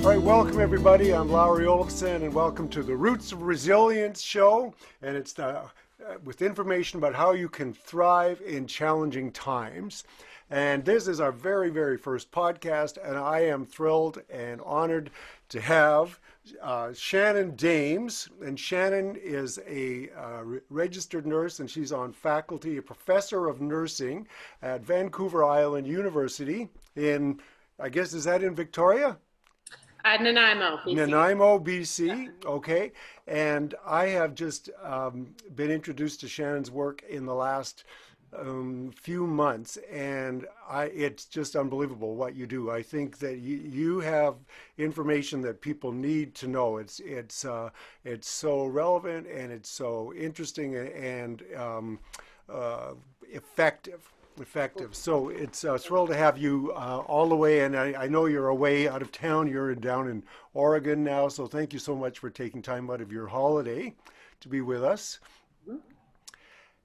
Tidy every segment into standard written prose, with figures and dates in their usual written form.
All right, welcome everybody. I'm Lowry Olafson, and welcome to the Roots of Resilience show. And it's with information about how you can thrive in challenging times. And this is our very, very first podcast, and I am thrilled and honored to have Shannon Dames. And Shannon is a registered nurse, and she's on faculty, a professor of nursing at Vancouver Island University in, I guess, is that in Victoria? Nanaimo, BC. Nanaimo, BC. Okay. And I have just been introduced to Shannon's work in the last few months, and it's just unbelievable what you do. I think that you have information that people need to know. It's so relevant, and it's so interesting, and effective. So it's thrilled to have you all the way, and I know you're away out of town. You're down in Oregon now, so thank you so much for taking time out of your holiday to be with us.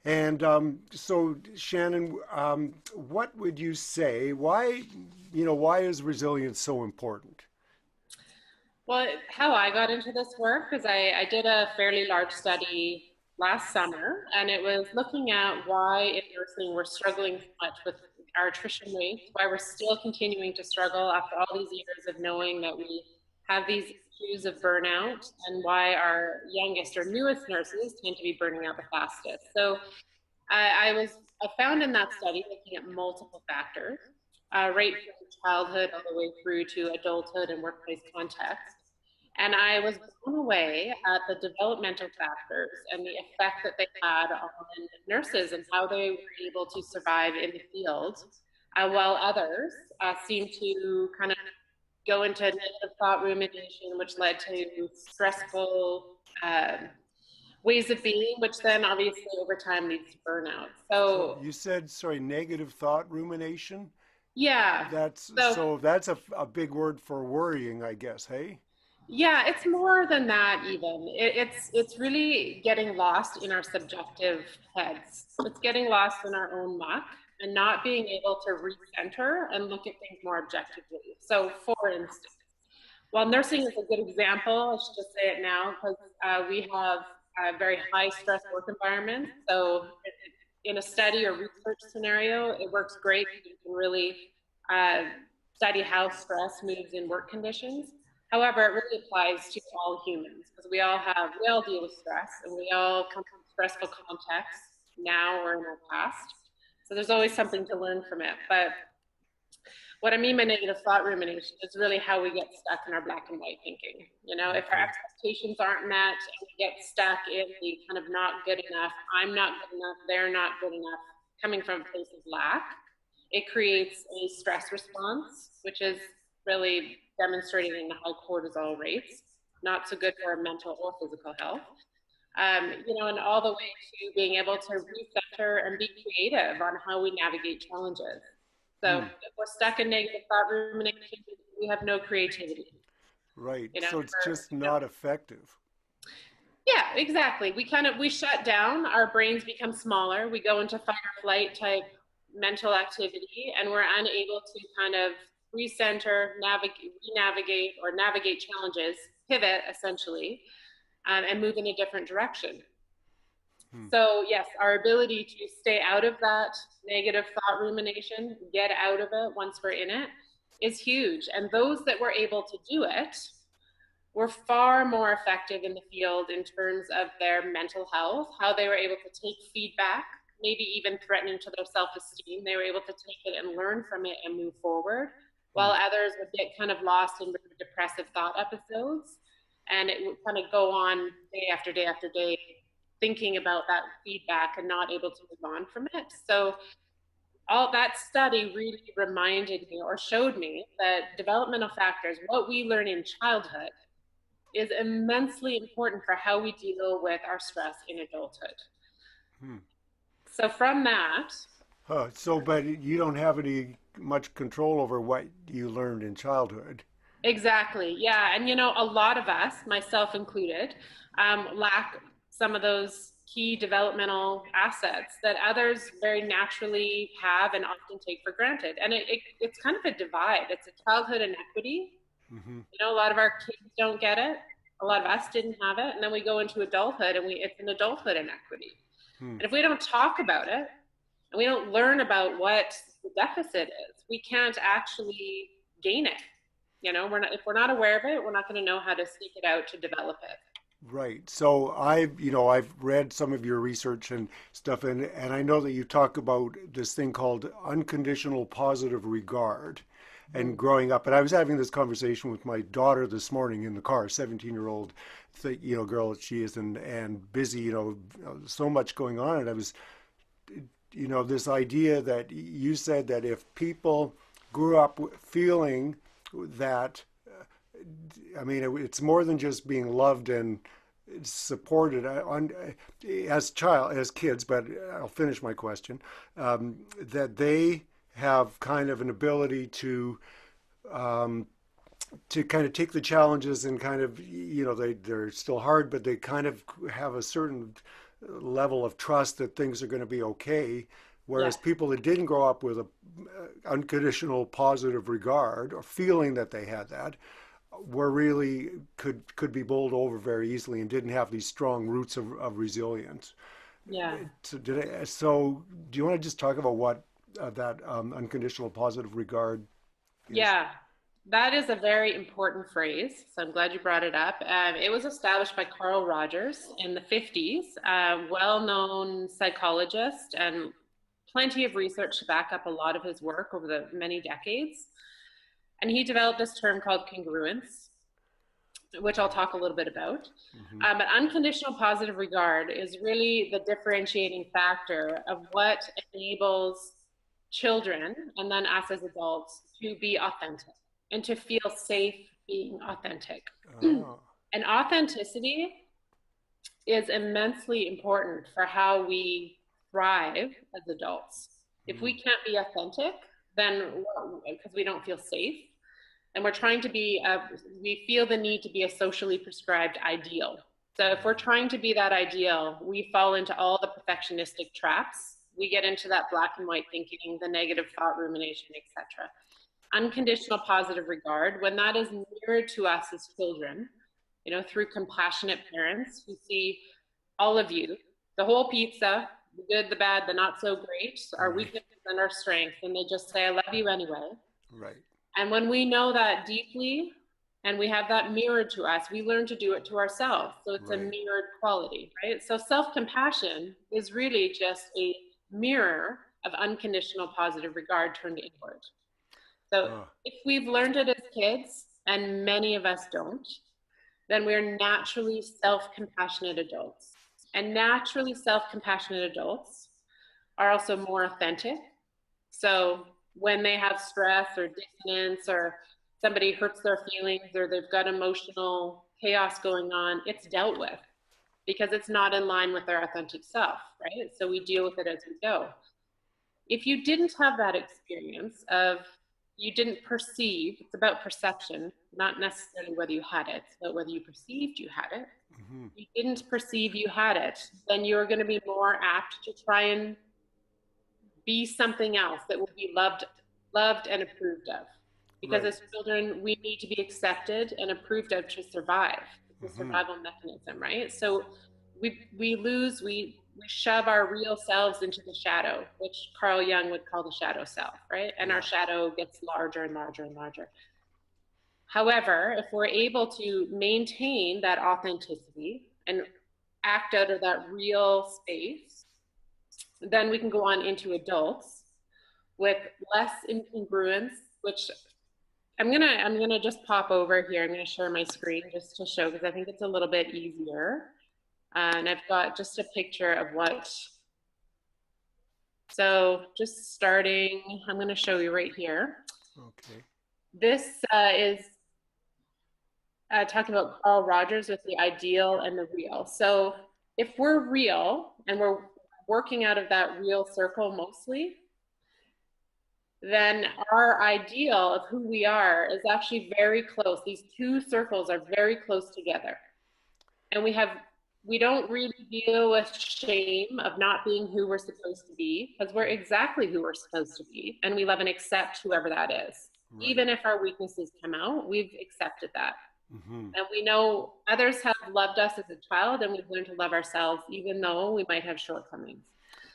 And so, Shannon, what would you say? Why is resilience so important? Well, how I got into this work is I did a fairly large study last summer, and it was looking at why in nursing we're struggling so much with our attrition rates, why we're still continuing to struggle after all these years of knowing that we have these issues of burnout, and why our youngest or newest nurses tend to be burning out the fastest. So I found in that study, looking at multiple factors, right from childhood all the way through to adulthood and workplace context. And I was blown away at the developmental factors and the effect that they had on nurses and how they were able to survive in the field, while others seemed to kind of go into negative thought rumination, which led to stressful ways of being, which then obviously over time leads to burnout. So you said, sorry, negative thought rumination? Yeah. That's a big word for worrying, I guess, hey? Yeah, it's more than that even. It's really getting lost in our subjective heads. It's getting lost in our own muck and not being able to recenter and look at things more objectively. So for instance, while nursing is a good example, I should just say it now, because we have a very high stress work environment. So in a study or research scenario, it works great. You can really study how stress moves in work conditions. However, it really applies to all humans, because we all deal with stress, and we all come from stressful contexts now or in our past. So there's always something to learn from it. But what I mean by negative thought rumination is really how we get stuck in our black and white thinking. You know, if our expectations aren't met and we get stuck in the kind of not good enough, I'm not good enough, they're not good enough, coming from a place of lack, it creates a stress response, which is really demonstrated in the high cortisol rates, not so good for our mental or physical health. And all the way to being able to recenter and be creative on how we navigate challenges. So if we're stuck in negative thought rumination, we have no creativity. Right. So it's just not effective. Yeah, exactly. We shut down, our brains become smaller, we go into fight or flight type mental activity, and we're unable to kind of recenter, navigate challenges, pivot essentially, and move in a different direction. So yes, our ability to stay out of that negative thought rumination, get out of it once we're in it, is huge. And those that were able to do it were far more effective in the field in terms of their mental health, how they were able to take feedback, maybe even threatening to their self-esteem. They were able to take it and learn from it and move forward, while others would get kind of lost in depressive thought episodes. And it would kind of go on day after day after day, thinking about that feedback and not able to move on from it. So all that study really reminded me or showed me that developmental factors, what we learn in childhood, is immensely important for how we deal with our stress in adulthood. So from that. But you don't have any much control over what you learned in childhood. Exactly. Yeah. And, a lot of us, myself included, lack some of those key developmental assets that others very naturally have and often take for granted. And it's kind of a divide. It's a childhood inequity Mm-hmm. You know, a lot of our kids don't get it. A lot of us didn't have it. And then we go into adulthood and it's an adulthood inequity. Hmm. And if we don't talk about it and we don't learn about what the deficit is, we can't actually gain it. You know, if we're not aware of it, we're not going to know how to seek it out to develop it. Right. So I've read some of your research and stuff, and I know that you talk about this thing called unconditional positive regard. And Mm. growing up, and I was having this conversation with my daughter this morning in the car, 17-year-old, girl that she is, and busy, so much going on. And I was, this idea that you said that if people grew up feeling that, I mean, it's more than just being loved and supported as kids. But I'll finish my question. That they have kind of an ability um, to kind of take the challenges and kind of, they're still hard, but they kind of have a certain level of trust that things are going to be okay. Yeah. Whereas people that didn't grow up with a unconditional positive regard or feeling that they had that were really could be bowled over very easily and didn't have these strong roots of resilience. Yeah. So do you want to just talk about what that unconditional positive regard is? Yeah. That is a very important phrase. So I'm glad you brought it up. It was established by Carl Rogers in the 50s, a well known psychologist, and plenty of research to back up a lot of his work over the many decades. And he developed this term called congruence, which I'll talk a little bit about. Mm-hmm. But unconditional positive regard is really the differentiating factor of what enables children and then us as adults to be authentic and to feel safe being authentic. Oh. And authenticity is immensely important for how we thrive as adults. If we Mm. can't be authentic, then because we don't feel safe, and we're trying to be we feel the need to be a socially prescribed ideal. So if we're trying to be that ideal, we fall into all the perfectionistic traps. We get into that black and white thinking, the negative thought rumination, etc. Unconditional positive regard, when that is mirrored to us as children, through compassionate parents who see all of you, the whole pizza, the good, the bad, the not so great, our Right. weaknesses and our strengths, and they just say, I love you anyway. Right. And when we know that deeply and we have that mirrored to us, we learn to do it to ourselves. So it's a Right. mirrored quality, right? So self compassion is really just a mirror of unconditional positive regard turned inward. So Oh. if we've learned it as kids, and many of us don't, then we're naturally self compassionate adults. And naturally self compassionate adults are also more authentic. So when they have stress or dissonance or somebody hurts their feelings or they've got emotional chaos going on, it's dealt with because it's not in line with their authentic self, right? So we deal with it as we go. If you didn't have that experience of you didn't perceive, it's about perception, not necessarily whether you had it, but whether you perceived you had it. Mm-hmm. You didn't perceive you had it, then you're going to be more apt to try and be something else that will be loved and approved of. Because Right. as children, we need to be accepted and approved of to survive. It's a Mm-hmm. survival mechanism, right? So we shove our real selves into the shadow, which Carl Jung would call the shadow self, right? And our Yeah. shadow gets larger and larger and larger. However, if we're able to maintain that authenticity and act out of that real space, then we can go on into adults with less incongruence, which I'm gonna just pop over here. I'm gonna share my screen just to show because I think it's a little bit easier. And I've got just a picture of what. So just starting, I'm gonna show you right here. Okay. This is talking about Carl Rogers with the ideal and the real. So if we're real and we're working out of that real circle mostly, then our ideal of who we are is actually very close. These two circles are very close together. And we don't really deal with shame of not being who we're supposed to be because we're exactly who we're supposed to be. And we love and accept whoever that is. Right. Even if our weaknesses come out, we've accepted that. Hmm. And we know others have loved us as a child, and we've learned to love ourselves, even though we might have shortcomings.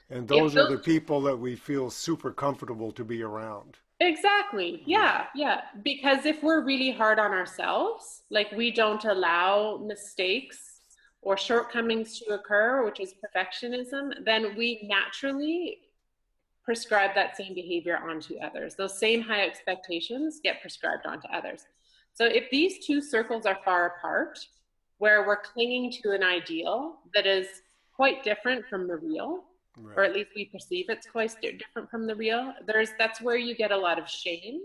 And If those are those the people that we feel super comfortable to be around. Exactly. Yeah. Yeah, yeah. Because if we're really hard on ourselves, like we don't allow mistakes or shortcomings to occur, which is perfectionism, then we naturally prescribe that same behavior onto others. Those same high expectations get prescribed onto others. So if these two circles are far apart, where we're clinging to an ideal that is quite different from the real, or Right. at least we perceive it's quite different from the real, that's where you get a lot of shame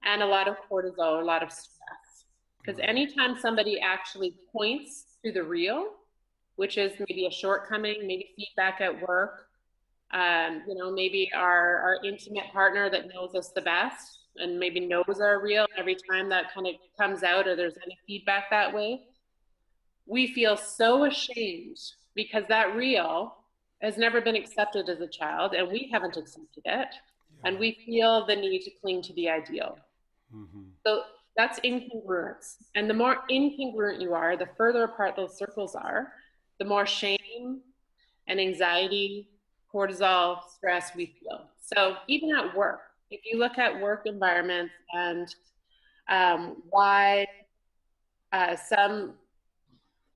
and a lot of cortisol, a lot of stress. Because Right. anytime somebody actually points to the real, which is maybe a shortcoming, maybe feedback at work, maybe our intimate partner that knows us the best and maybe knows our real, every time that kind of comes out or there's any feedback that way, we feel so ashamed because that real has never been accepted as a child and we haven't accepted it. And Yeah. we feel the need to cling to the ideal. Hmm. So that's incongruence. And the more incongruent you are, the further apart those circles are, the more shame and anxiety, cortisol, stress we feel. So even at work, if you look at work environments and why some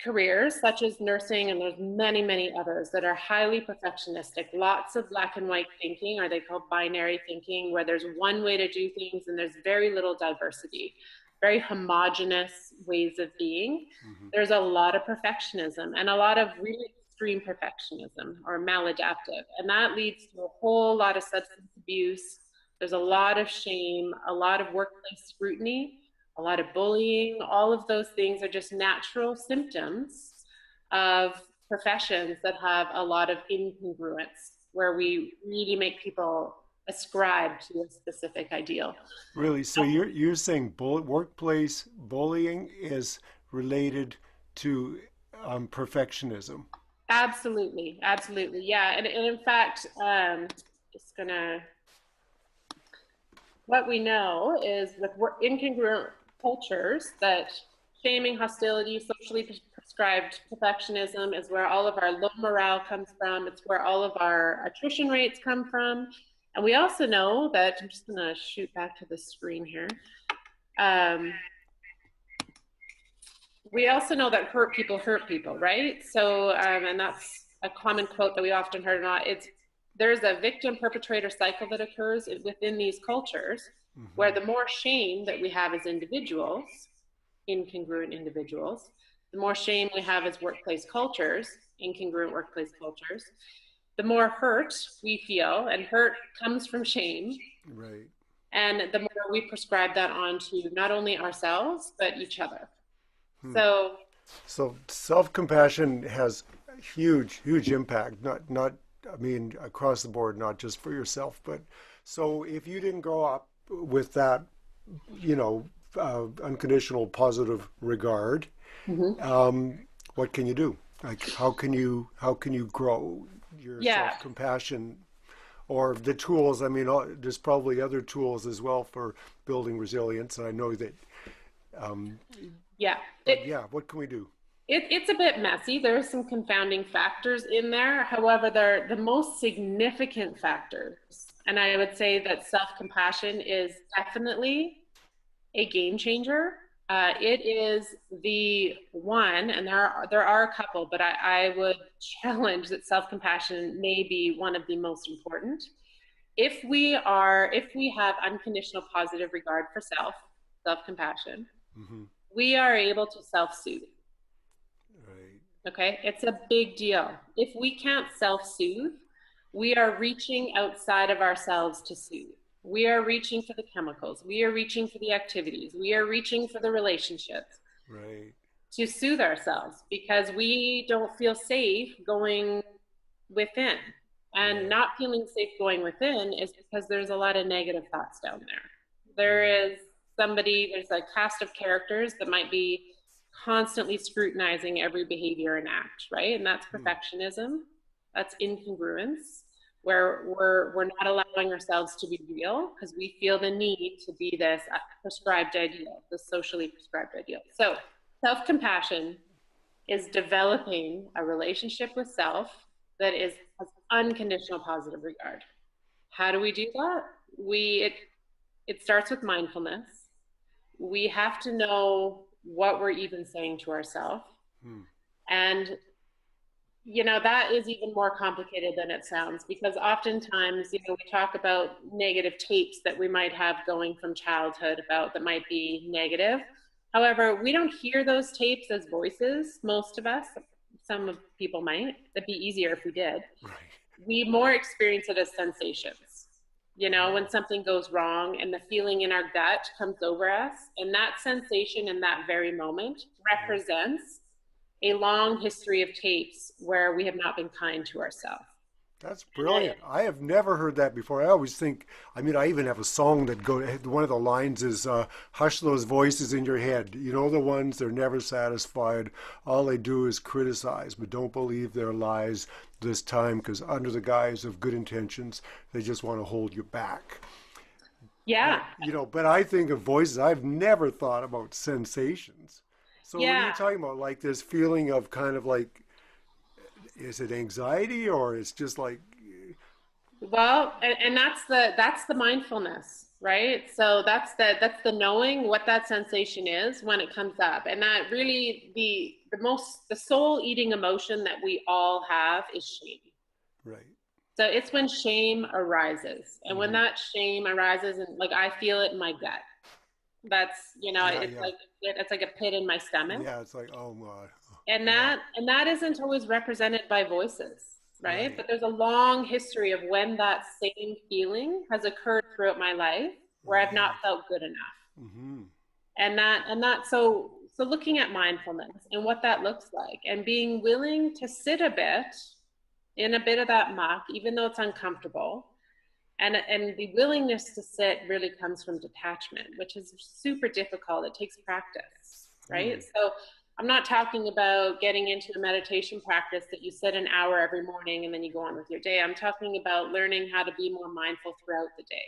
careers such as nursing, and there's many many others that are highly perfectionistic, lots of black and white thinking, or they call binary thinking, where there's one way to do things and there's very little diversity, very homogenous ways of being. Hmm. There's a lot of perfectionism and a lot of really extreme perfectionism or maladaptive, and that leads to a whole lot of substance abuse. There's a lot of shame, a lot of workplace scrutiny, a lot of bullying. All of those things are just natural symptoms of professions that have a lot of incongruence, where we really make people ascribe to a specific ideal. Really? So you're saying workplace bullying is related to perfectionism? Absolutely, absolutely, yeah. And in fact, just gonna what we know is with incongruent cultures that shaming, hostility, socially prescribed perfectionism is where all of our low morale comes from. It's where all of our attrition rates come from. And we also know that, I'm just going to shoot back to the screen here. Um, we also know that hurt people, right? So, and that's a common quote that we often heard. Not there's a victim perpetrator cycle that occurs within these cultures, where Hmm. the more shame that we have as individuals, incongruent individuals, the more shame we have as workplace cultures, incongruent workplace cultures, the more hurt we feel, and hurt comes from shame. Right. And the more we prescribe that onto not only ourselves, but each other. Hmm. So So self-compassion has huge, huge impact. Not, I mean, across the board, not just for yourself, but so if you didn't grow up with that, unconditional positive regard, mhm. what can you do? Like, how can you grow your Yeah, self-compassion or the tools? I mean, there's probably other tools as well for building resilience. And I know that, um, yeah. but yeah, what can we do? It's a bit messy. There are some confounding factors in there. However, they're the most significant factors. And I would say that self compassion is definitely a game changer. It is the one, and there are a couple, but I would challenge that self compassion may be one of the most important. If we have unconditional positive regard for self compassion, Hmm. we are able to self soothe. Right. Okay, it's a big deal. If we can't self soothe, we are reaching outside of ourselves to soothe. We are reaching for the chemicals, we are reaching for the activities, we are reaching for the relationships Right. to soothe ourselves because we don't feel safe going within. And Right. not feeling safe going within is because there's a lot of negative thoughts down there. There Right. is there's a cast of characters that might be constantly scrutinizing every behavior and act, right? And that's Hmm. perfectionism, that's incongruence, where we're not allowing ourselves to be real because we feel the need to be this prescribed ideal, this socially prescribed ideal. So self-compassion is developing a relationship with self that has unconditional positive regard. How do we do that? It starts with mindfulness. We have to know what we're even saying to ourselves. Hmm. And that is even more complicated than it sounds, because oftentimes, we talk about negative tapes that we might have going from childhood about that might be negative. However, we don't hear those tapes as voices, most of us. Some of people might. It'd be easier if we did. Right. We more experience it as sensations. When something goes wrong and the feeling in our gut comes over us, and that sensation in that very moment represents a long history of tapes where we have not been kind to ourselves. That's brilliant. I have never heard that before. I always think, I mean, I even have a song that one of the lines is, hush those voices in your head. You know, the ones, they're never satisfied. All they do is criticize, but don't believe their lies this time, because under the guise of good intentions, they just want to hold you back. Yeah. But I think of voices, I've never thought about sensations. So what are you Yeah. talking about? Like this feeling of kind of like, is it anxiety or it's just like, Well, and that's the mindfulness, right? So that's the knowing what that sensation is when it comes up. And that really the soul eating emotion that we all have is shame. right? So it's when shame arises. And when Hmm. that shame arises, and like I feel it in my gut. That's, Yeah, it's yeah, like a pit in my stomach. yeah. It's like, oh God, And yeah, that isn't always represented by voices, right? right. But there's a long history of when that same feeling has occurred throughout my life where I've not Right. felt good enough. Mm-hmm. And that so looking at mindfulness and what that looks like, and being willing to sit a bit in a bit of that muck, even though it's uncomfortable. And the willingness to sit really comes from detachment, which is super difficult. It takes practice, right? Mm. So I'm not talking about getting into a meditation practice that you sit an hour every morning and then you go on with your day. I'm talking about learning how to be more mindful throughout the day.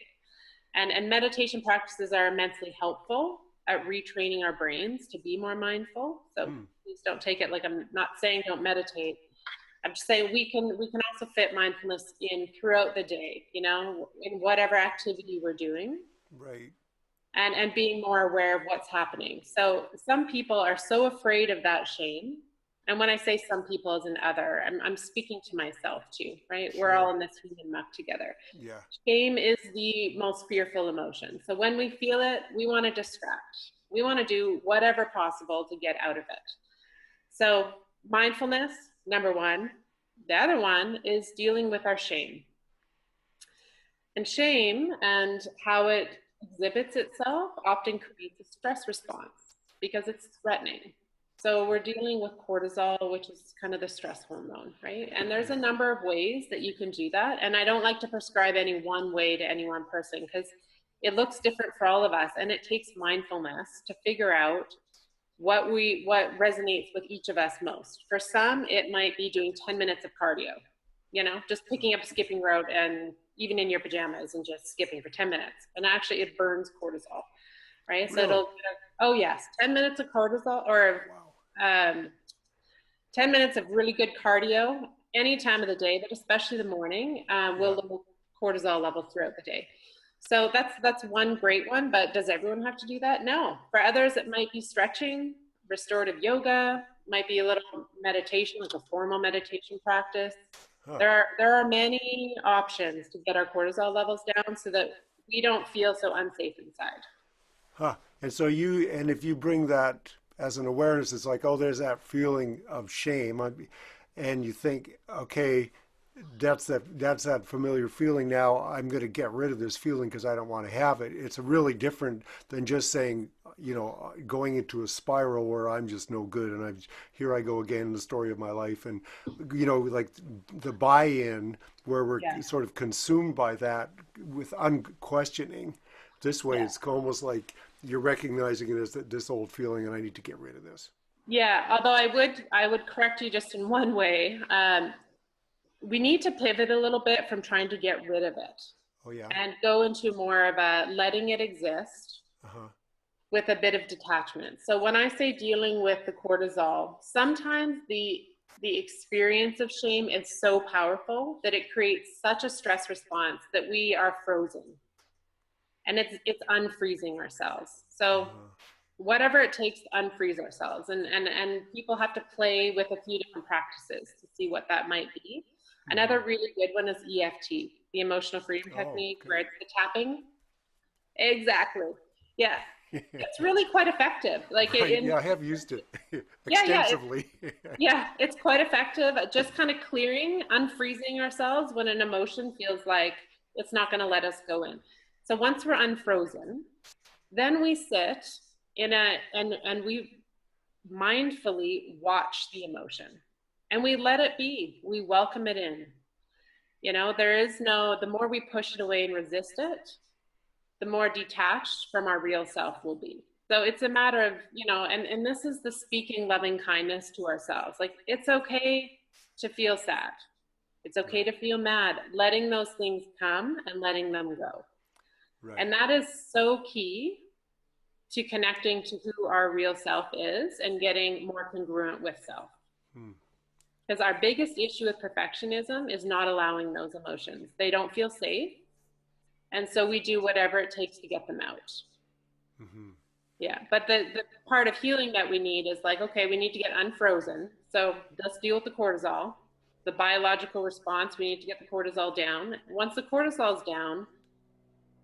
And meditation practices are immensely helpful at retraining our brains to be more mindful. So Mm. please don't take it like I'm not saying don't meditate. I'm just saying we can also fit mindfulness in throughout the day, in whatever activity we're doing, Right. and being more aware of what's happening. So some people are so afraid of that shame. And when I say some people as an other, I'm speaking to myself too, right? We're all Sure. in this human muck together. Yeah. Shame is the most fearful emotion. So when we feel it, we want to distract. We want to do whatever possible to get out of it. So mindfulness, number one. The other one is dealing with our shame. And shame and how it exhibits itself often creates a stress response because it's threatening. So we're dealing with cortisol, which is kind of the stress hormone, right? And there's a Yeah. number of ways that you can do that. And I don't like to prescribe any one way to any one person because it looks different for all of us. And it takes mindfulness to figure out what resonates with each of us most. For some, it might be doing 10 minutes of cardio, just picking up a skipping rope and even in your pajamas and just skipping for 10 minutes. And actually it burns cortisol, right? So Really? oh yes, 10 minutes of cortisol or Wow. um, 10 minutes of really good cardio any time of the day, but especially the morning, will Yeah. lower cortisol levels throughout the day. So that's one great one, but does everyone have to do that? No. For others, it might be stretching, restorative yoga, might be a little meditation, like a formal meditation practice. Huh. There are many options to get our cortisol levels down so that we don't feel so unsafe inside. Huh. And if you bring that as an awareness, it's like, oh, there's that feeling of shame, and you think, okay, that's that familiar feeling. Now I'm going to get rid of this feeling because I don't want to have it. It's really different than just saying, going into a spiral where I'm just no good, and here I go again in the story of my life, and like the buy-in where we're Yeah. sort of consumed by that with unquestioning. This way, Yeah. it's almost like you're recognizing it as this old feeling, and I need to get rid of this. Yeah. Although I would correct you just in one way. we need to pivot a little bit from trying to get rid of it Oh yeah. and go into more of a letting it exist Uh-huh. with a bit of detachment. So when I say dealing with the cortisol, sometimes the experience of shame is so powerful that it creates such a stress response that we are frozen. And it's unfreezing ourselves. So Uh-huh. whatever it takes to unfreeze ourselves. And people have to play with a few different practices to see what that might be. Another Hmm. really good one is EFT, the emotional freedom Oh, technique, okay. where it's the tapping. Exactly. Yeah. It's really quite effective. Like Right. in Yeah, I have used it yeah, yeah, extensively. yeah, it's quite effective at just kind of clearing, unfreezing ourselves when an emotion feels like it's not going to let us go in. So once we're unfrozen, then we sit in a and we mindfully watch the emotion and we let it be. We welcome it in. You know, there is no, the more we push it away and resist it, the more detached from our real self will be. So it's a matter of, and this is the speaking loving kindness to ourselves. Like, it's okay to feel sad. It's okay Right. to feel mad, letting those things come and letting them go. Right. And that is so key to connecting to who our real self is and getting more congruent with self. Hmm. Because our biggest issue with perfectionism is not allowing those emotions. They don't feel safe. And so we do whatever it takes to get them out. Hmm. Yeah. But the part of healing that we need is like, okay, we need to get unfrozen. So let's deal with the cortisol, the biological response. We need to get the cortisol down. Once the cortisol is down,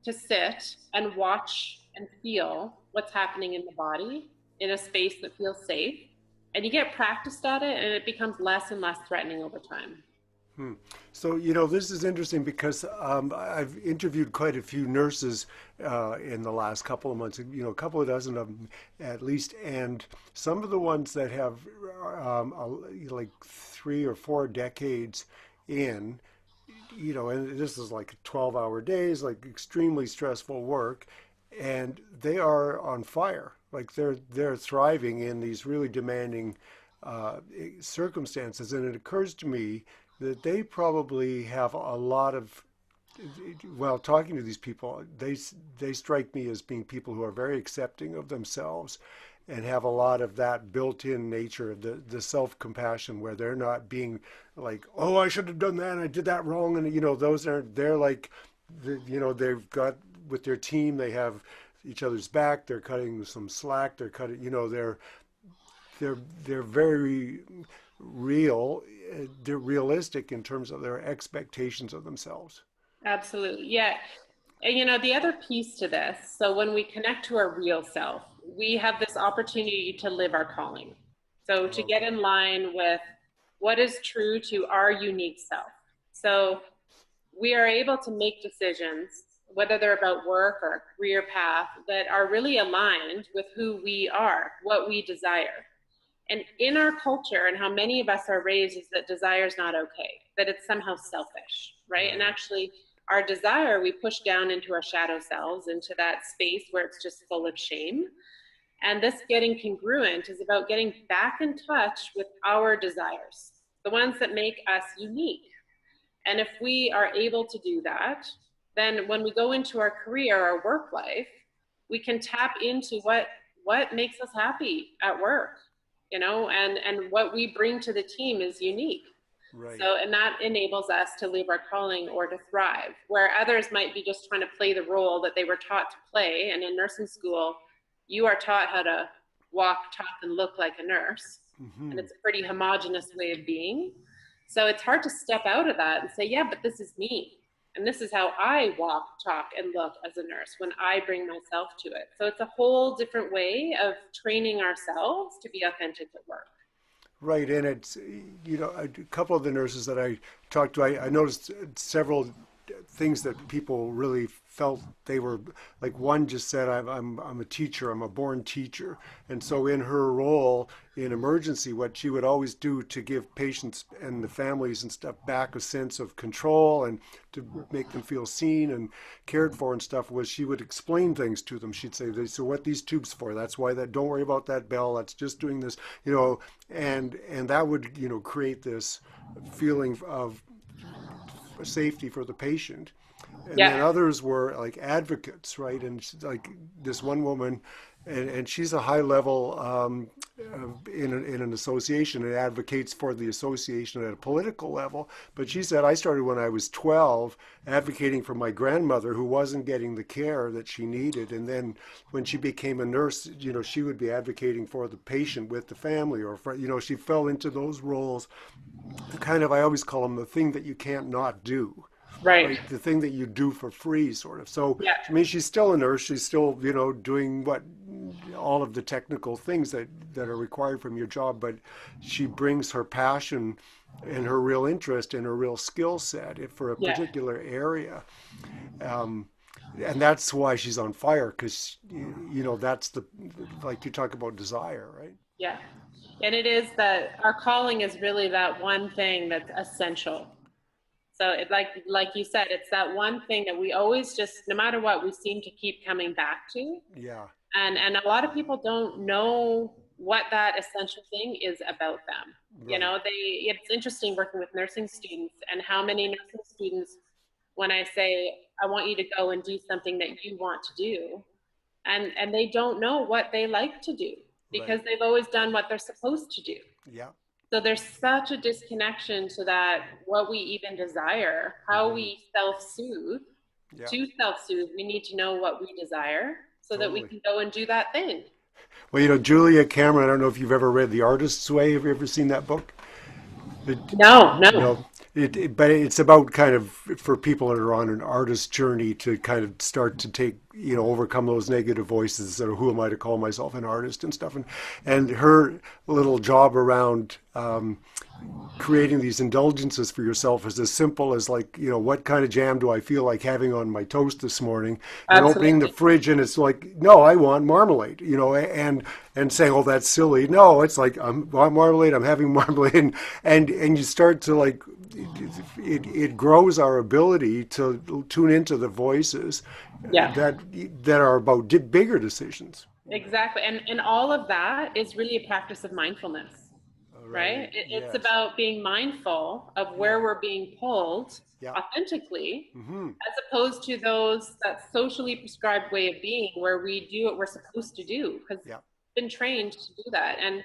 to sit and watch and feel what's happening in the body in a space that feels safe. And you get practiced at it, and it becomes less and less threatening over time. Hmm. So, this is interesting because I've interviewed quite a few nurses in the last couple of months, a couple of dozen of them at least, and some of the ones that have like 3 or 4 decades in, and this is like 12-hour days, like extremely stressful work, and they are on fire. Like they're thriving in these really demanding circumstances, and it occurs to me that they probably have a lot of, well, talking to these people, they strike me as being people who are very accepting of themselves and have a lot of that built-in nature, the self-compassion, where they're not being like, oh, I should have done that, and I did that wrong, and those are, they're like, they've got, with their team, they have each other's back, they're cutting some slack, they're cutting, they're very real, they're realistic in terms of their expectations of themselves. Absolutely. Yeah. And the other piece to this, so when we connect to our real self, we have this opportunity to live our calling. So to get Okay. in line with what is true to our unique self. So we are able to make decisions, whether they're about work or a career path, that are really aligned with who we are, what we desire. And in our culture and how many of us are raised is that desire is not okay, that it's somehow selfish, right? And Right. actually, our desire we push down into our shadow selves, into that space where it's just full of shame. And this getting congruent is about getting back in touch with our desires, the ones that make us unique. And if we are able to do that, then when we go into our career, our work life, we can tap into what makes us happy at work, and what we bring to the team is unique. Right. So, and that enables us to live our calling or to thrive, where others might be just trying to play the role that they were taught to play. And in nursing school, you are taught how to walk, talk, and look like a nurse. And Hmm. it's a pretty homogenous way of being. So it's hard to step out of that and say, yeah, but this is me. And this is how I walk, talk, and look as a nurse when I bring myself to it. So it's a whole different way of training ourselves to be authentic at work. Right, and it's, a couple of the nurses that I talked to, I noticed several things that people really felt they were, like one just said, I'm a teacher, I'm a born teacher. And so in her role in emergency, what she would always do to give patients and the families and stuff back a sense of control and to make them feel seen and cared for and stuff was she would explain things to them. She'd say, so what these tubes for? That's why that, don't worry about that bell. That's just doing this, and that would, create this feeling of safety for the patient. And then Yeah. others were like advocates, right? And like this one woman, and she's a high level in an association and advocates for the association at a political level. But she said, I started when I was 12 advocating for my grandmother who wasn't getting the care that she needed. And then when she became a nurse, she would be advocating for the patient with the family, or for, she fell into those roles. Kind of, I always call them the thing that you can't not do, Right. right? The thing that you do for free, sort of. So, Yeah. I mean, she's still a nurse. She's still, doing all of the technical things that are required from your job, but she brings her passion and her real interest and her real skill set for a Yeah. particular area. Um, and that's why she's on fire, because, that's like you talk about desire, right? Yeah. And it is that our calling is really that one thing that's essential. So it like you said, it's that one thing that we always just, no matter what, we seem to keep coming back to. Yeah, And a lot of people don't know what that essential thing is about them. right, It's interesting working with nursing students and how many nursing students, when I say, I want you to go and do something that you want to do, and they don't know what they like to do because right. they've always done what they're supposed to do. Yeah. So there's such a disconnection to that, what we even desire, how Hmm. we self-soothe. Yeah, To self-soothe, we need to know what we desire so that we totally. can go and do that thing. Well, Julia Cameron, I don't know if you've ever read The Artist's Way. Have you ever seen that book? It, No, no. no, but it's about kind of for people that are on an artist journey to kind of start to take, overcome those negative voices that are, who am I to call myself an artist and stuff. And her little job around creating these indulgences for yourself is as simple as like, what kind of jam do I feel like having on my toast this morning? And opening the Absolutely. fridge and it's like, no, I want marmalade, and saying, oh, that's silly. No, it's like, want marmalade, I'm having marmalade. And you start to like, it grows our ability to tune into the voices Yeah, that that are about bigger decisions. exactly. And all of that is really a practice of mindfulness, All right? right. It's Yes. about being mindful of Yeah. where we're being pulled Yeah. authentically, Mm-hmm. as opposed to that socially prescribed way of being where we do what we're supposed to do because Yeah. we've been trained to do that. And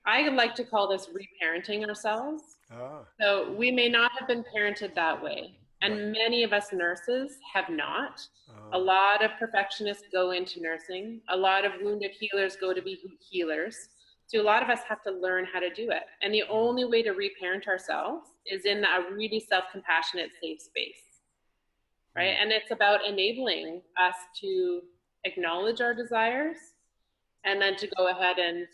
I like to call this reparenting ourselves. Ah. So we may not have been parented that way. Right. And many of us nurses have not. A Ah. lot of perfectionists go into nursing. A lot of wounded healers go to be healers. So a lot of us have to learn how to do it. And the only way to reparent ourselves is in a really self-compassionate, safe space, right? Mm. And it's about enabling us to acknowledge our desires and then to go ahead and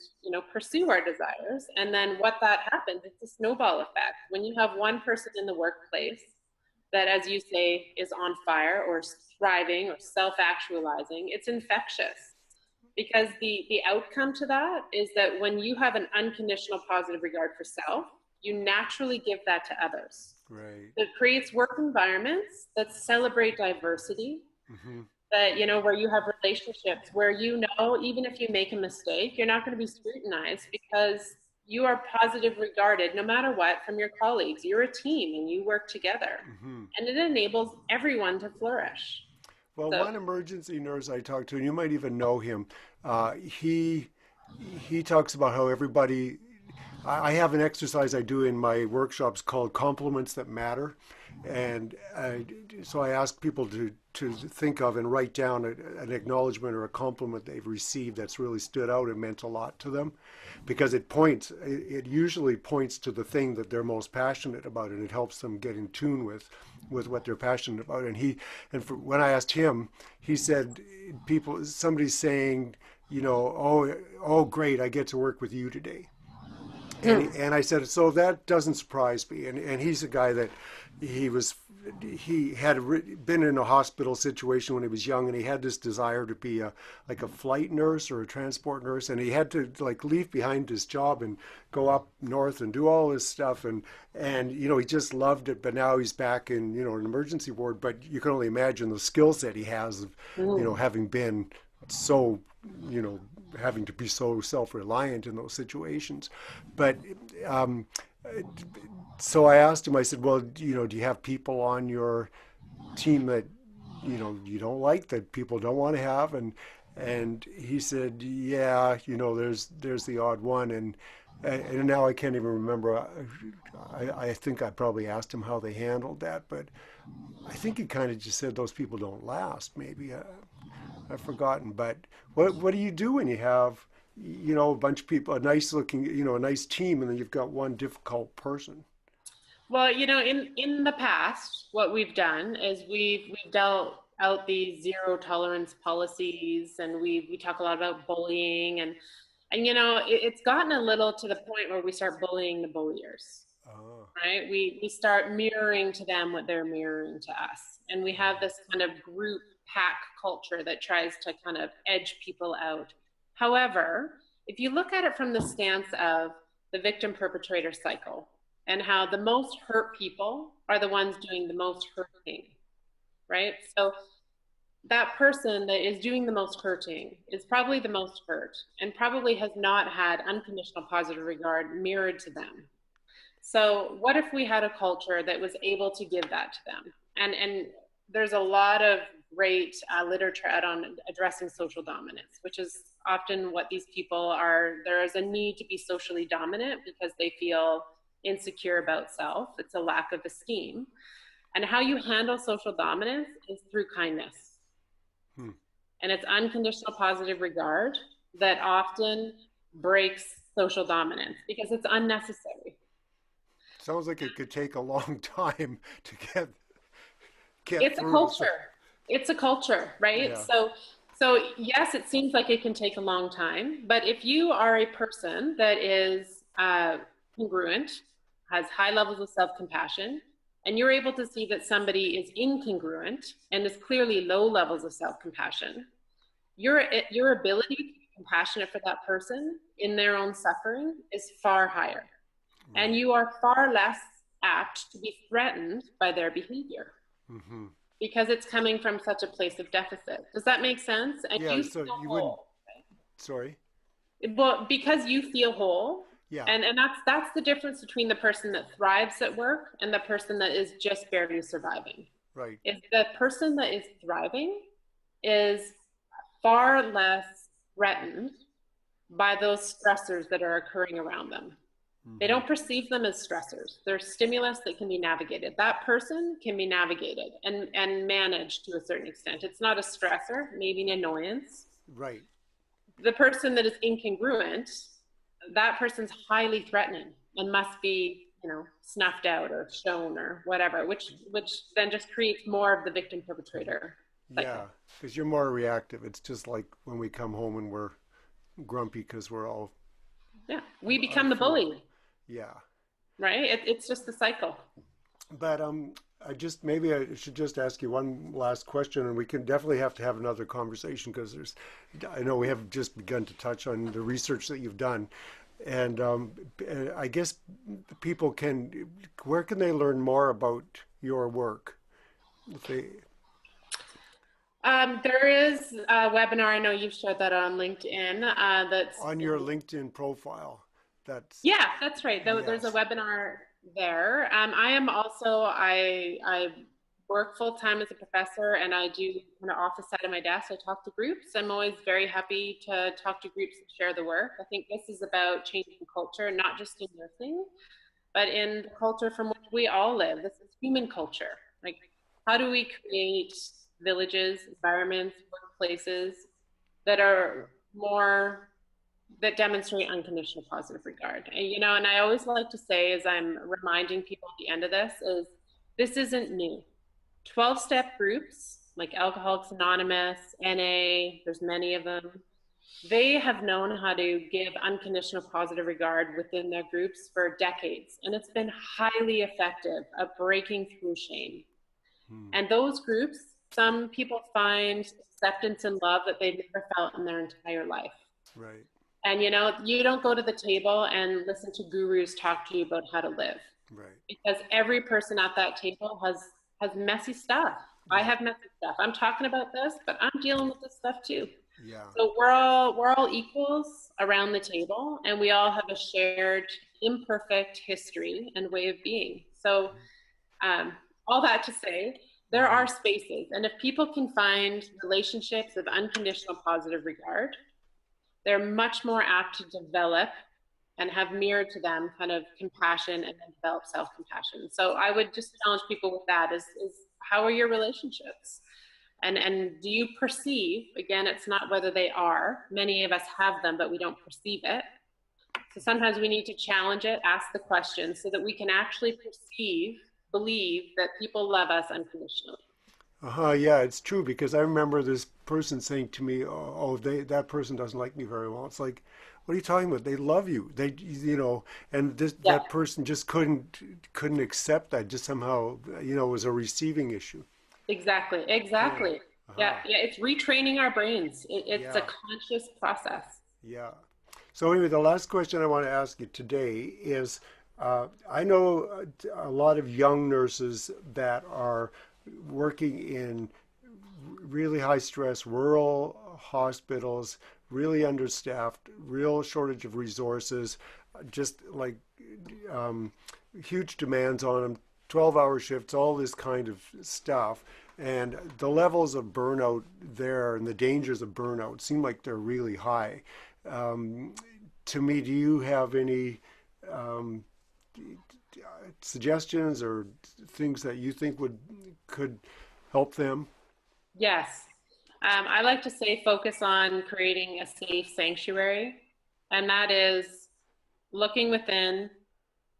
pursue our desires. And then what that happens, it's a snowball effect. When you have one person in the workplace that, as you say, is on fire or thriving or self-actualizing, it's infectious because the outcome to that is that when you have an unconditional positive regard for self, you naturally give that to others. Right. It creates work environments that celebrate diversity, Mm-hmm. that where you have relationships where even if you make a mistake, you're not going to be scrutinized because you are positive regarded no matter what from your colleagues. You're a team and you work together, Mm-hmm. and it enables everyone to flourish. Well, So one emergency nurse I talked to, and you might even know him, he talks about how everybody. I have an exercise I do in my workshops called compliments that matter, and so I ask people to think of and write down an acknowledgement or a compliment they've received that's really stood out and meant a lot to them, because it usually points to the thing that they're most passionate about, and it helps them get in tune with what they're passionate about. When I asked him, he said somebody's saying, oh great, I get to work with you today. And I said, so that doesn't surprise me. And he's a guy that he was he had been in a hospital situation when he was young, and he had this desire to be like a flight nurse or a transport nurse, and he had to like leave behind his job and go up north and do all this stuff, and he just loved it. But now he's back in an emergency ward. But you can only imagine the skill set he has of having been so you know having to be so self-reliant in those situations. But So I asked him, I said, well, do you have people on your team that, you don't like, that people don't want to have? And he said, yeah, there's the odd one. And now I can't even remember. I think I probably asked him how they handled that, but I think he kind of just said those people don't last. Maybe I've forgotten. But what do you do when you have a bunch of people, a nice looking, a nice team, and then you've got one difficult person? Well, in the past, what we've done is we've dealt out these zero tolerance policies, and we talk a lot about bullying, and it's gotten a little to the point where we start bullying the bulliers, Oh, right? We start mirroring to them what they're mirroring to us, and we have this kind of group pack culture that tries to kind of edge people out. However, if you look at it from the stance of the victim perpetrator cycle, and how the most hurt people are the ones doing the most hurting, right? So that person that is doing the most hurting is probably the most hurt and probably has not had unconditional positive regard mirrored to them. So what if we had a culture that was able to give that to them? And there's a lot of great literature out on addressing social dominance, which is often what these people are. There is a need to be socially dominant because they feel insecure about self. It's a lack of esteem. And how you handle social dominance is through kindness. hmm. And it's unconditional positive regard that often breaks social dominance because it's unnecessary. Sounds like it could take a long time to get It's a through. So, culture. It's a culture, right? yeah. So yes, it seems like it can take a long time, but if you are a person that is congruent, has high levels of self-compassion, and you're able to see that somebody is incongruent and is clearly low levels of self-compassion, your ability to be compassionate for that person in their own suffering is far higher, and Right. you are far less apt to be threatened by their behavior Hmm. because it's coming from such a place of deficit. Does that make sense? And Yeah. you So feel you wouldn't. whole. Sorry. Well, because you feel whole, Yeah. and that's the difference between the person that thrives at work and the person that is just barely surviving. Right. Is the person that is thriving is far less threatened by those stressors that are occurring around them. They Hmm. don't perceive them as stressors. They're stimulus that can be navigated. That person can be navigated and managed to a certain extent. It's not a stressor, maybe an annoyance. Right. The person that is incongruent, that person's highly threatening and must be, snuffed out or shown or whatever, which then just creates more of the victim perpetrator cycle. Yeah. Because you're more reactive. It's just like when we come home and we're grumpy because we're all Yeah, we out of become the fuel. bully, Yeah. right? It's just the cycle. But maybe I should just ask you one last question, and we can definitely have to have another conversation because I know we have just begun to touch on the research that you've done, and I guess people where can they learn more about your work? If they There is a webinar. I know you've shared that on LinkedIn. That's On your LinkedIn profile, that's Yeah, that's right. There's a yes. webinar there. I am also I work full time as a professor, and I do kind of office side of my desk. I talk to groups. I'm always very happy to talk to groups and share the work. I think this is about changing culture, not just in nursing, but in the culture from which we all live. This is human culture. Like, how do we create villages, environments, workplaces that are more that demonstrate unconditional positive regard. And I always like to say, as I'm reminding people at the end of this isn't new. 12-step groups like Alcoholics Anonymous, NA, there's many of them. They have known how to give unconditional positive regard within their groups for decades, and it's been highly effective at breaking through shame. Hmm. And those groups, some people find acceptance and love that they've never felt in their entire life. Right. And you don't go to the table and listen to gurus talk to you about how to live, Right. because every person at that table has messy stuff. I Yeah. have messy stuff. I'm talking about this, but I'm dealing with this stuff too. Yeah. So we're all equals around the table, and we all have a shared imperfect history and way of being. So, um, all that to say, there are spaces. And if people can find relationships of unconditional positive regard, they're much more apt to develop and have mirrored to them kind of compassion and then develop self-compassion. So I would just challenge people with that is how are your relationships? And do you perceive, again, it's not whether they are, many of us have them, but we don't perceive it. So sometimes we need to challenge it, ask the question so that we can actually perceive, believe that people love us unconditionally. Yeah, it's true because I remember this person saying to me, "Oh, that person doesn't like me very well." It's like, what are you talking about? They love you. And Yeah, that person just couldn't accept that. Just somehow, it was a receiving issue. exactly, Yeah. exactly. Yeah, Uh-huh. yeah, it's retraining our brains. It's a Yeah. conscious process. Yeah. So anyway, the last question I want to ask you today is, I know a lot of young nurses that are working in really high stress rural hospitals, really understaffed, real shortage of resources, just like um, huge demands on them, 12-hour shifts, all this kind of stuff. And the levels of burnout there and the dangers of burnout seem like they're really high. Um, to me, do you have any um, suggestions or things that you think would could help them? Yes. I like to say focus on creating a safe sanctuary, and that is looking within,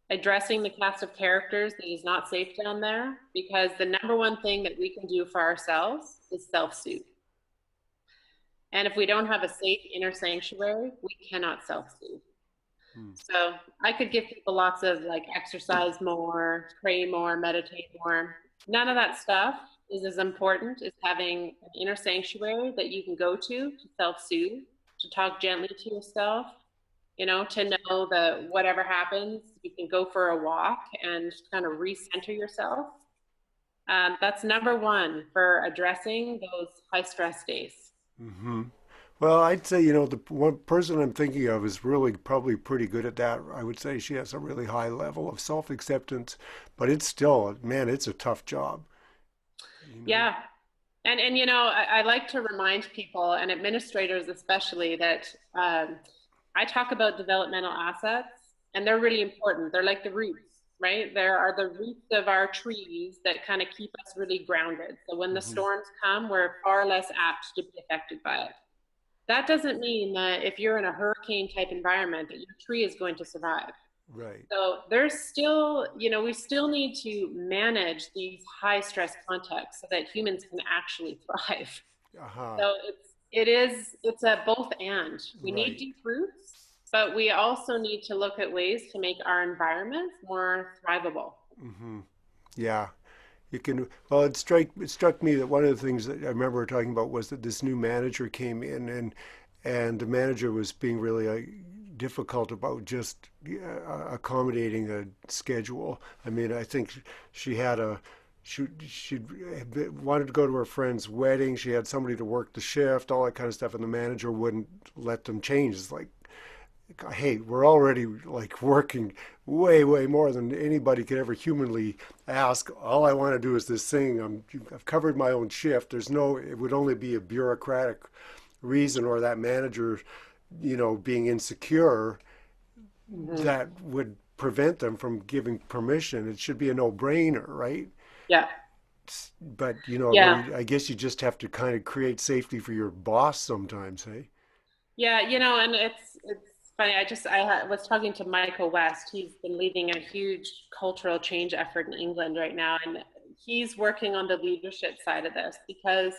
addressing the cast of characters that is not safe down there, because the number one thing that we can do for ourselves is self-soothe. And if we don't have a safe inner sanctuary, we cannot self-soothe. Hmm. So I could give people lots of like exercise more, pray more, meditate more. None of that stuff is as important as having an inner sanctuary that you can go to self-soothe, to talk gently to yourself, to know that whatever happens, you can go for a walk and kind of recenter yourself. That's number one for addressing those high stress days. Hmm. Well, I'd say, the one person I'm thinking of is really probably pretty good at that. I would say she has a really high level of self-acceptance, but it's still, man, it's a tough job, you know. Yeah. And I like to remind people and administrators especially that I talk about developmental assets, and they're really important. They're like the roots, right? There are the roots of our trees that kind of keep us really grounded. So when the Hmm. storms come, we're far less apt to be affected by it. That doesn't mean that if you're in a hurricane type environment that your tree is going to survive. Right. So there's still, we still need to manage these high stress contexts so that humans can actually thrive. Aha. So it's a both and. We need Right. deep roots, but we also need to look at ways to make our environments more thrivable. Hmm. Yeah. You can, well, it struck me that one of the things that I remember talking about was that this new manager came in and the manager was being really difficult about just accommodating a schedule. I mean, I think she had she wanted to go to her friend's wedding. She had somebody to work the shift, all that kind of stuff, and the manager wouldn't let them change. It's like, hey, we're already like working way more than anybody could ever humanly ask. All I want to do is this thing. I've covered my own shift. It would only be a bureaucratic reason or that manager, being insecure Mm-hmm. that would prevent them from giving permission. It should be a no-brainer, right? Yeah. But Yeah. I guess you just have to kind of create safety for your boss sometimes, hey? Yeah, and it's funny. Was talking to Michael West. He's been leading a huge cultural change effort in England right now, and he's working on the leadership side of this because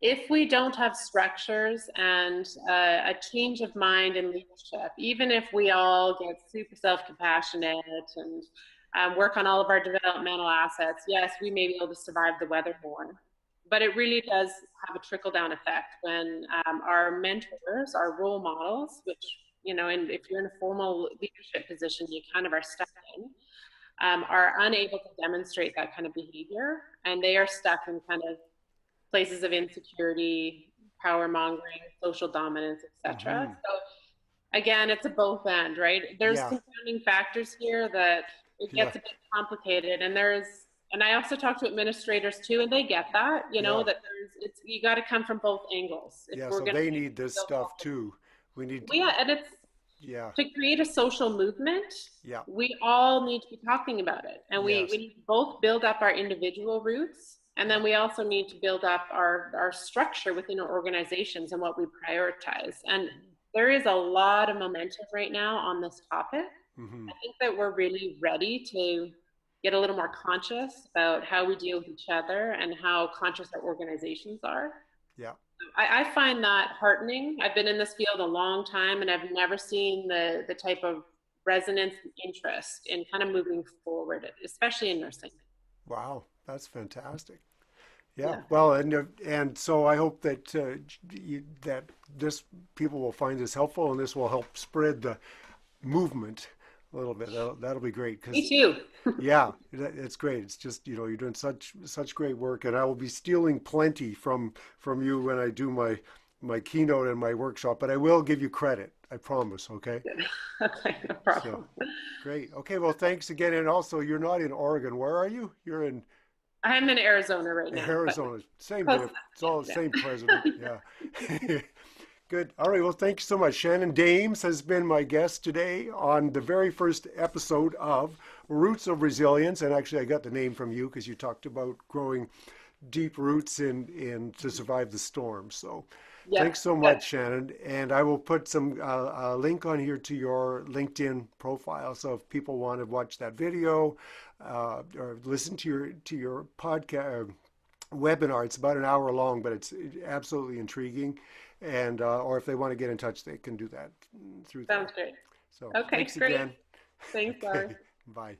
if we don't have structures and a change of mind in leadership, even if we all get super self-compassionate and work on all of our developmental assets, yes, we may be able to survive the weather more. But it really does have a trickle down effect when our mentors, our role models, which, and if you're in a formal leadership position, you kind of are stuck in, are unable to demonstrate that kind of behavior. And they are stuck in kind of places of insecurity, power mongering, social dominance, etc. Hmm. So again, it's a both end, right? There's Yeah, confounding factors here that it yeah, gets a bit complicated. And I also talk to administrators too, and they get that, yeah, that you got to come from both angles if yeah. we're So going to they be need this build stuff health. too. We need, Well, yeah, and it's yeah, to create a social movement. yeah, We all need to be talking about it, and we yes, need to both build up our individual roots, and then yeah, we also need to build up our structure within our organizations and what we prioritize. And there is a lot of momentum right now on this topic. mm-hmm, I think that we're really ready to get a little more conscious about how we deal with each other and how conscious our organizations are. yeah. I find that heartening. I've been in this field a long time, and I've never seen the type of resonance and interest in kind of moving forward, especially in nursing. Wow, that's fantastic. Yeah, Yeah. well, and so I hope that that this people will find this helpful, and this will help spread the movement a little bit. That'll be great Me because too. yeah, it's great. It's just you're doing such great work, and I will be stealing plenty from you when I do my keynote and my workshop. But I will give you credit. I promise. Okay. Okay, no So problem. great. Okay. Well, thanks again. And also, you're not in Oregon. Where are you? You're in I'm in Arizona right now, but Arizona. Same close diff. enough. It's all the Yeah, same president. Yeah. Good. All right. Well, thank you so much. Shannon Dames has been my guest today on the very first episode of Roots of Resilience. And actually, I got the name from you because you talked about growing deep roots in to survive the storm. So yeah. thanks so Yeah. much, Shannon. And I will put some a link on here to your LinkedIn profile. So if people want to watch that video or listen to your podcast webinar, it's about an hour long, but it's absolutely intriguing. And or if they want to get in touch, they can do that through there. Sounds great. So Okay, thanks great. again. Thanks, Laurie. Okay, bye.